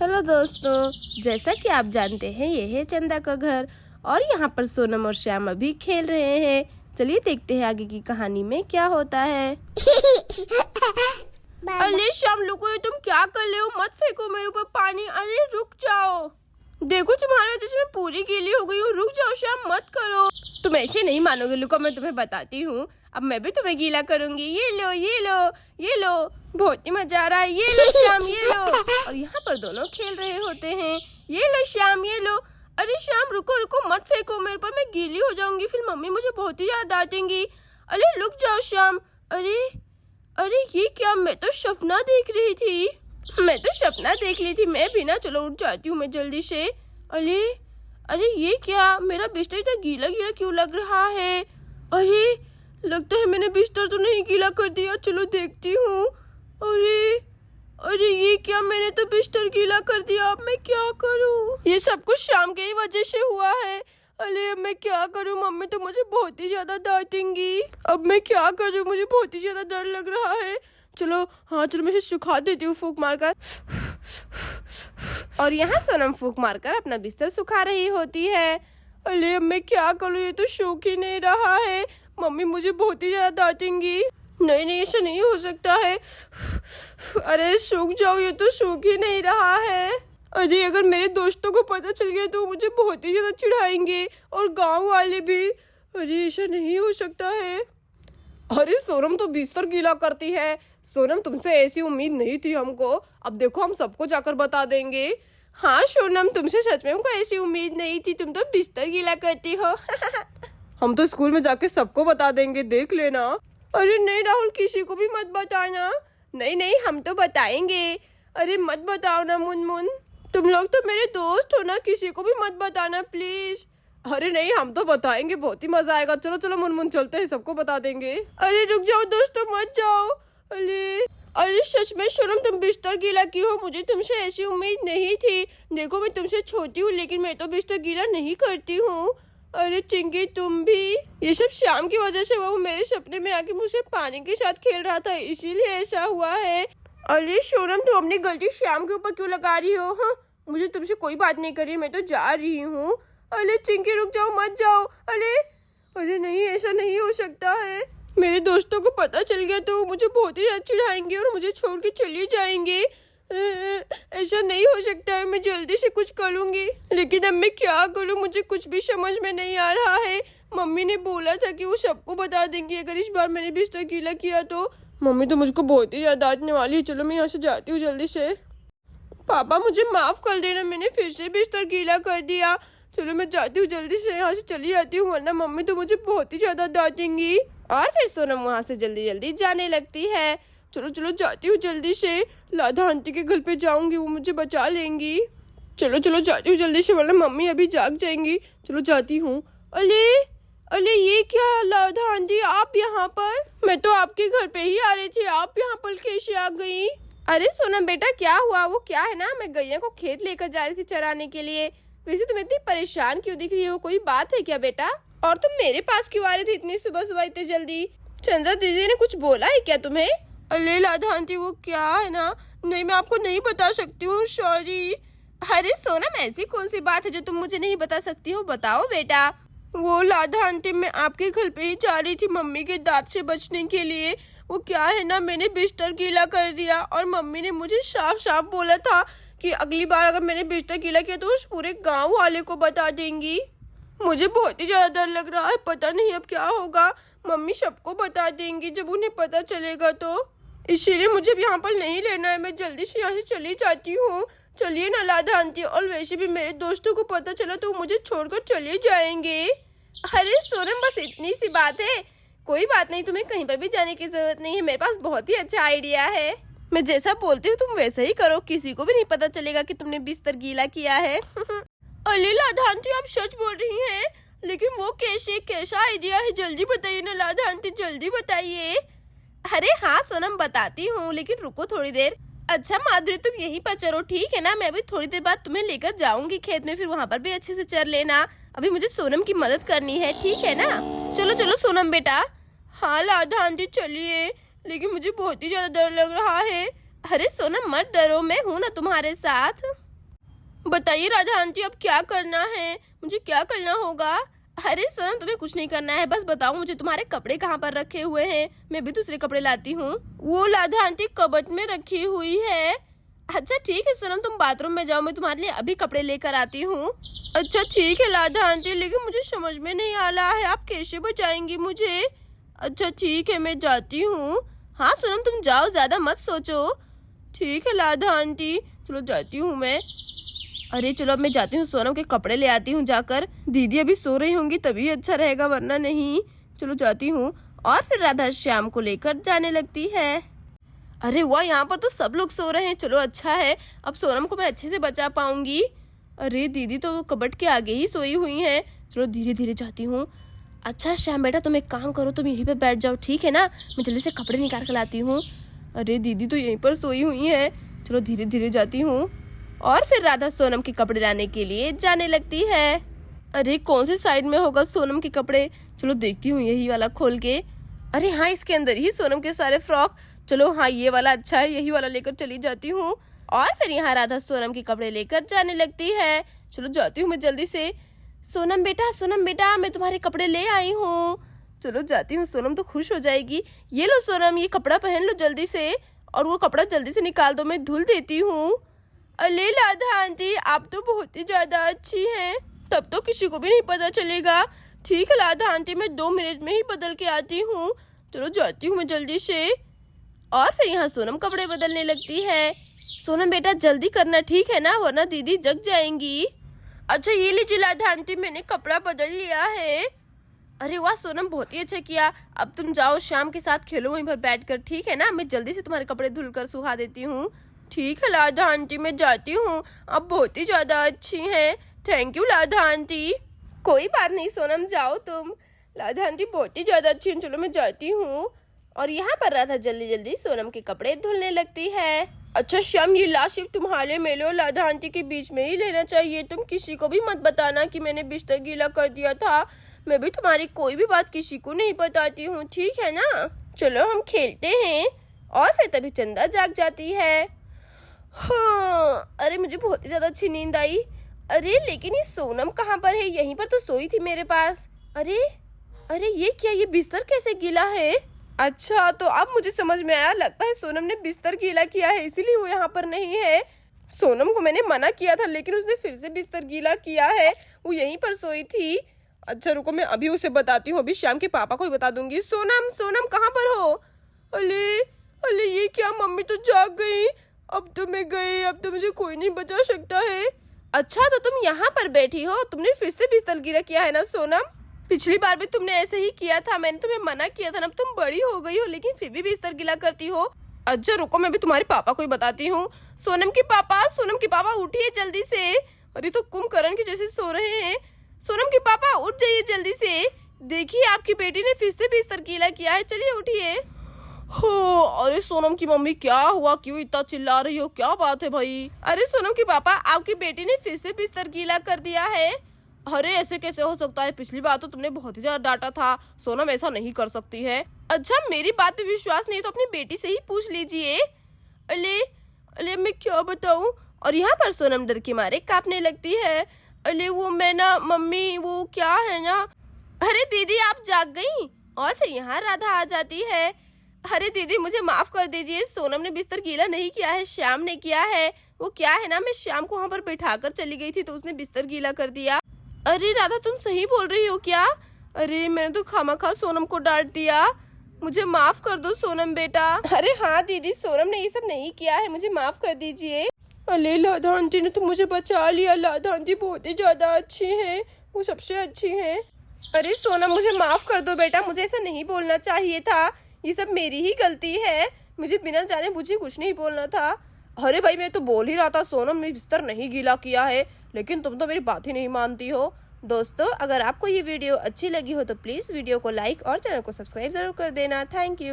Hello दोस्तों, जैसा कि आप जानते हैं ये है चंदा का घर और यहाँ पर सोनम और श्याम अभी खेल रहे हैं। चलिए देखते हैं आगे की कहानी में क्या होता है। अरे श्याम लोगो, ये तुम क्या कर रहे हो? मत फेंको मेरे ऊपर पानी। अरे रुक जाओ, देखो तुम्हारी वजह से मैं पूरी गीली हो गई हूँ। रुक जाओ श्याम, मत करो। तुम ऐसे नहीं मानोगे लुको, मैं तुम्हें बताती हूँ। अब मैं भी तुम्हें गीला करूंगी। ये लो ये लो ये लो, बहुत ही मजा आ रहा है। ये लो श्याम ये लो। और यहाँ पर दोनों खेल रहे होते हैं। ये लो श्याम ये लो। अरे श्याम रुको रुको, मत फेंको मेरे पर, मैं गीली हो जाऊंगी, फिर मम्मी मुझे बहुत ही ज्यादा डांटेंगी। अरे रुक जाओ श्याम। अरे अरे ये क्या, मैं तो सपना देख रही थी। मैं भी ना, चलो उठ जाती हूँ मैं जल्दी से। अरे अरे ये क्या, मेरा बिस्तर इतना गीला गीला क्यों लग रहा है? अरे लगता है मैंने बिस्तर तो नहीं गीला कर दिया, चलो देखती हूँ। अरे अरे ये क्या, मैंने तो बिस्तर गीला कर दिया। अब मैं क्या करूँ? ये सब कुछ शाम के ही वजह से हुआ है। अरे अब मैं क्या करूँ? मम्मी तो मुझे बहुत ही ज्यादा डांटेंगी। अब मैं क्या करूँ? मुझे बहुत ही ज्यादा डर लग रहा है। चलो हाँ चलो, मैं इसे सुखा देती हूँ फूंक मारकर। और यहाँ सोनम फूंक मारकर अपना बिस्तर सुखा रही होती है। अरे अब मैं क्या करूँ? ये तो सूख ही नहीं रहा है। मम्मी मुझे बहुत ही ज्यादा डांटेंगी। नहीं नहीं, ऐसा नहीं हो सकता है। अरे सूख जाओ, ये तो सूख ही नहीं रहा है। अरे अगर मेरे दोस्तों को पता चल गया तो मुझे बहुत ही ज्यादा चिढ़ाएंगे, और गांव वाले भी। अरे ऐसा नहीं हो सकता है। अरे सोनम तो बिस्तर गीला करती है। सोनम तुमसे ऐसी उम्मीद नहीं थी हमको। अब देखो हम सबको जाकर बता देंगे। हाँ सोनम, तुमसे सच में हमको ऐसी उम्मीद नहीं थी, तुम तो बिस्तर गीला करती हो। हम तो स्कूल में जाके सबको बता देंगे, देख लेना। अरे नहीं राहुल, किसी को भी मत बताना। नहीं नहीं, हम तो बताएंगे। अरे मत बताओ ना मुनमुन, तुम लोग तो मेरे दोस्त हो ना, किसी को भी मत बताना प्लीज। अरे नहीं, हम तो बताएंगे, बहुत ही मजा आएगा। चलो चलो मुनमुन, चलते हैं, सबको बता देंगे। अरे रुक जाओ दोस्तों, मत जाओ। अरे अरे सच में सोनम, तुम बिस्तर गीला की हो? मुझे तुमसे ऐसी उम्मीद नहीं थी। देखो मैं तुमसे छोटी हूँ, लेकिन मैं तो बिस्तर गीला नहीं करती हूँ। अरे चिंकी तुम भी। ये सब शाम की वजह से, वो मेरे सपने में आके मुझसे पानी के साथ खेल रहा था, इसीलिए ऐसा हुआ है। अरे सोनम, तुम अपनी गलती शाम के ऊपर क्यों लगा रही हो? हाँ मुझे तुमसे कोई बात नहीं करी, मैं तो जा रही हूँ। अरे चिंकी रुक जाओ, मत जाओ। अरे अरे नहीं, ऐसा नहीं हो सकता है। मेरे दोस्तों को पता चल गया तो मुझे बहुत ही अच्छी चिढ़ाएंगे और मुझे छोड़ के चले जाएंगे। ऐसा नहीं हो सकता है, मैं जल्दी से कुछ करूँगी, लेकिन अब मैं क्या करूँ? मुझे कुछ भी समझ में नहीं आ रहा है। मम्मी ने बोला था कि वो सबको बता देंगी अगर इस बार मैंने बिस्तर गीला किया तो। मम्मी तो मुझको बहुत ही ज्यादा डांटने वाली है। चलो मैं यहाँ से जाती हूँ जल्दी से। पापा मुझे माफ कर देना, मैंने फिर से बिस्तर गीला कर दिया। चलो मैं जाती हूँ जल्दी से, यहाँ से चली जाती हूँ, वरना मम्मी तो मुझे बहुत ही ज्यादा डांटेंगी। और फिर सोनम वहाँ से जल्दी जल्दी जाने लगती है। चलो चलो जाती हूँ जल्दी से, राधा आंटी के घर पे जाऊंगी, वो मुझे बचा लेंगी। चलो चलो जाती हूँ जल्दी से, वरना मम्मी अभी जाग जाएंगी। चलो जाती हूँ। अरे अरे ये क्या राधा आंटी, आप यहाँ पर? मैं तो आपके घर पे ही आ रही थी, आप यहाँ पर कैसे आ गई? अरे सोनम बेटा, क्या हुआ? वो क्या है ना, मैं गैया को खेत लेकर जा रही थी चराने के लिए। वैसे तुम इतनी परेशान क्यों दिख रही हो? कोई बात है क्या बेटा? और तुम मेरे पास क्यों आ रही थी इतनी सुबह सुबह इतनी जल्दी? चंदा दीदी ने कुछ बोला है क्या तुम्हें? अरे राधा आंटी वो क्या है ना, नहीं मैं आपको नहीं बता सकती हूँ, सॉरी। अरे सोनम, ऐसी कौन सी बात है जो तुम मुझे नहीं बता सकती हो? बताओ बेटा। वो राधा आंटी, मैं आपके घर पे ही जा रही थी मम्मी के दांत से बचने के लिए। वो क्या है ना, मैंने बिस्तर गीला कर दिया और मम्मी ने मुझे साफ साफ बोला था कि अगली बार अगर मैंने बिस्तर गीला किया तो उस पूरे गाँव वाले को बता देंगी। मुझे बहुत ही ज्यादा डर लग रहा है, पता नहीं अब क्या होगा। मम्मी सबको बता देंगी जब उन्हें पता चलेगा तो, इसीलिए मुझे यहाँ पर नहीं रहना है। मैं जल्दी से यहाँ से चली जाती हूँ। चलिए ना राधा आंटी, और वैसे भी मेरे दोस्तों को पता चला तो मुझे छोड़कर चले जाएंगे। अरे सोनम, बस इतनी सी बात है, कोई बात नहीं, तुम्हें कहीं पर भी जाने की जरूरत नहीं है। मेरे पास बहुत ही अच्छा आइडिया है। मैं जैसा बोलती हूँ तुम वैसा ही करो, किसी को भी नहीं पता चलेगा कि तुमने बिस्तर गीला किया है। अरे राधा आंटी, आप सच बोल रही हैं? लेकिन वो कैसा आइडिया है? जल्दी बताइए ना राधा आंटी, जल्दी बताइए। अरे हाँ सोनम, बताती हूँ, लेकिन रुको थोड़ी देर। अच्छा माधुरी, तुम यहीं पर चलो, ठीक है ना? मैं अभी थोड़ी देर बाद तुम्हें लेकर जाऊंगी खेत में, फिर वहाँ पर भी अच्छे से चर लेना। अभी मुझे सोनम की मदद करनी है, ठीक है ना? चलो चलो सोनम बेटा। हाँ राधा आंटी चलिए, लेकिन मुझे बहुत ही ज्यादा डर लग रहा है। अरे सोनम मत डरो, मैं हूँ ना तुम्हारे साथ। बताइए राधा आंटी, अब क्या करना है, मुझे क्या करना होगा? अरे सोनम, तुम्हें कुछ नहीं करना है, बस बताओ मुझे तुम्हारे कपड़े कहाँ पर रखे हुए हैं, मैं भी दूसरे कपड़े लाती हूँ। वो राधा आंटी कबर्ड में रखी हुई है। अच्छा ठीक है सोनम, तुम बाथरूम में जाओ, मैं तुम्हारे लिए अभी कपड़े लेकर आती हूँ। अच्छा ठीक है राधा आंटी, लेकिन मुझे समझ में नहीं आ रहा है आप कैसे बचाएंगी मुझे। अच्छा ठीक है, मैं जाती हूँ। हाँ सोनम तुम जाओ, ज्यादा मत सोचो। ठीक है राधा आंटी, चलो जाती हूँ मैं। अरे चलो अब मैं जाती हूँ, सोनम के कपड़े ले आती हूँ जाकर। दीदी अभी सो रही होंगी तभी अच्छा रहेगा, वरना नहीं। चलो जाती हूँ। और फिर राधा श्याम को लेकर जाने लगती है। अरे वाह, यहाँ पर तो सब लोग सो रहे हैं। चलो अच्छा है, अब सोनम को मैं अच्छे से बचा पाऊंगी। अरे दीदी तो कबर्ड के आगे ही सोई हुई है। चलो धीरे धीरे जाती हूँ। अच्छा श्याम बेटा, तुम एक काम करो, तुम यहीं पे बैठ जाओ, ठीक है ना? मैं जल्दी से कपड़े निकाल कर लाती हूँ। अरे दीदी तो यहीं पर सोई हुई है। चलो धीरे धीरे जाती हूँ। और फिर राधा सोनम के कपड़े लाने के लिए जाने लगती है। अरे कौन सी साइड में होगा सोनम के कपड़े? चलो देखती हूँ, यही वाला खोल के। अरे हाँ, इसके अंदर ही सोनम के सारे फ्रॉक। चलो हाँ, ये वाला अच्छा है, यही वाला लेकर चली जाती हूँ। और फिर यहाँ राधा सोनम के कपड़े लेकर जाने लगती है। चलो जाती हूँ मैं जल्दी से। सोनम बेटा, मैं तुम्हारे कपड़े ले आई हूँ। चलो जाती हूँ, सोनम तो खुश हो जाएगी। ये लो सोनम, ये कपड़ा पहन लो जल्दी से, और वो कपड़ा जल्दी से निकाल दो, मैं धुल देती हूँ। अरे राधा आंटी, आप तो बहुत ही ज्यादा अच्छी हैं, तब तो किसी को भी नहीं पता चलेगा। ठीक है राधा आंटी, मैं 2 मिनट में ही बदल के आती हूँ। चलो जाती हूँ मैं जल्दी से। और फिर यहाँ सोनम कपड़े बदलने लगती है। सोनम बेटा जल्दी करना, ठीक है ना, वरना दीदी जग जाएंगी। अच्छा ये लीजिए राधा आंटी, मैंने कपड़ा बदल लिया है। अरे वाह सोनम, बहुत ही अच्छा किया। अब तुम जाओ श्याम के साथ खेलो वहीं पर बैठकर, ठीक है ना? मैं जल्दी से तुम्हारे कपड़े धुलकर सुखा देती हूँ। ठीक है राधा आंटी, मैं जाती हूँ, आप बहुत ही ज्यादा अच्छी हैं। Thank you Radha aunty. कोई बात नहीं सोनम, जाओ तुम। राधा आंटी बहुत ही ज्यादा अच्छी हैं, चलो मैं जाती हूँ। और यहाँ पर राधा जल्दी जल्दी सोनम के कपड़े धुलने लगती है। अच्छा श्याम, ये लाश सिर्फ तुम्हारे मेरे और राधा आंटी के बीच में ही लेना चाहिए, तुम किसी को भी मत बताना कि मैंने बिस्तर गीला कर दिया था। मैं भी तुम्हारी कोई भी बात किसी को नहीं बताती हूँ, ठीक है ना? चलो हम खेलते हैं। और फिर तभी चंदा जाग जाती है। हाँ, अरे मुझे बहुत ही ज्यादा अच्छी नींद आई। अरे लेकिन ये सोनम कहाँ पर है? यहीं पर तो सोई थी मेरे पास। अरे अरे ये क्या, ये बिस्तर कैसे गीला है? अच्छा तो अब मुझे समझ में आया, लगता है सोनम ने बिस्तर गीला किया है, इसीलिए वो यहाँ पर नहीं है। सोनम को मैंने मना किया था, लेकिन उसने फिर से बिस्तर गीला किया है, वो यहीं पर सोई थी। अच्छा रुको, मैं अभी उसे बताती हूँ, अभी श्याम के पापा को ही बता दूंगी। सोनम कहाँ पर हो? अले अले ये क्या, मम्मी तो जाग गई। अब तो मैं गई, अब तो मुझे कोई नहीं बचा सकता है। अच्छा तो तुम यहाँ पर बैठी हो, तुमने फिर से बिस्तर गीला किया है ना सोनम? पिछली बार भी तुमने ऐसे ही किया था, मैंने तुम्हें मना किया था ना। अब तुम बड़ी हो गई हो लेकिन फिर भी बिस्तर गीला करती हो। अच्छा रुको, मैं भी तुम्हारे पापा को ही बताती हूँ। सोनम के पापा उठिए जल्दी से। अरे तो कुंभकर्ण के जैसे सो रहे हैं। सोनम के पापा उठ जाइए जल्दी से, देखिए आपकी बेटी ने फिर से बिस्तर गीला किया है, चलिए उठिए। हो, अरे सोनम की मम्मी क्या हुआ, क्यों इतना चिल्ला रही हो, क्या बात है भाई? अरे सोनम के पापा, आपकी बेटी ने फिर से बिस्तर गीला कर दिया है। अरे ऐसे कैसे हो सकता है, पिछली बार तो तुमने बहुत ही ज्यादा डांटा था। सोनम ऐसा नहीं कर सकती है। अच्छा मेरी बात पे विश्वास नहीं तो अपनी बेटी से ही पूछ लीजिए। अले अले मैं क्या बताऊं? और यहाँ पर सोनम डर के मारे कांपने लगती है। अरे वो मैं ना मम्मी, वो क्या है ना। अरे दीदी आप जाग गई? और फिर यहाँ राधा आ जाती है। अरे दीदी मुझे माफ कर दीजिए, सोनम ने बिस्तर गीला नहीं किया है, श्याम ने किया है। वो क्या है ना, मैं श्याम को वहाँ पर बैठा कर चली गई थी तो उसने बिस्तर गीला कर दिया। अरे राधा तुम सही बोल रही हो क्या? अरे मैंने तो खामखा सोनम को डांट दिया, मुझे माफ कर दो सोनम बेटा। अरे हाँ दीदी, सोनम ने ये सब नहीं किया है, मुझे माफ कर दीजिए। अरे राधा आंटी ने तो मुझे बचा लिया, राधा आंटी बहुत ही ज्यादा अच्छी हैं, वो सबसे अच्छी हैं। अरे सोनम मुझे माफ कर दो बेटा, मुझे ऐसा नहीं बोलना चाहिए था, ये सब मेरी ही गलती है, मुझे बिना जाने बुझे कुछ नहीं बोलना था। अरे भाई मैं तो बोल ही रहा था सोनम ने बिस्तर नहीं गीला किया है, लेकिन तुम तो मेरी बात ही नहीं मानती हो। दोस्तों अगर आपको ये वीडियो अच्छी लगी हो तो प्लीज़ वीडियो को लाइक और चैनल को सब्सक्राइब जरूर कर देना। Thank you.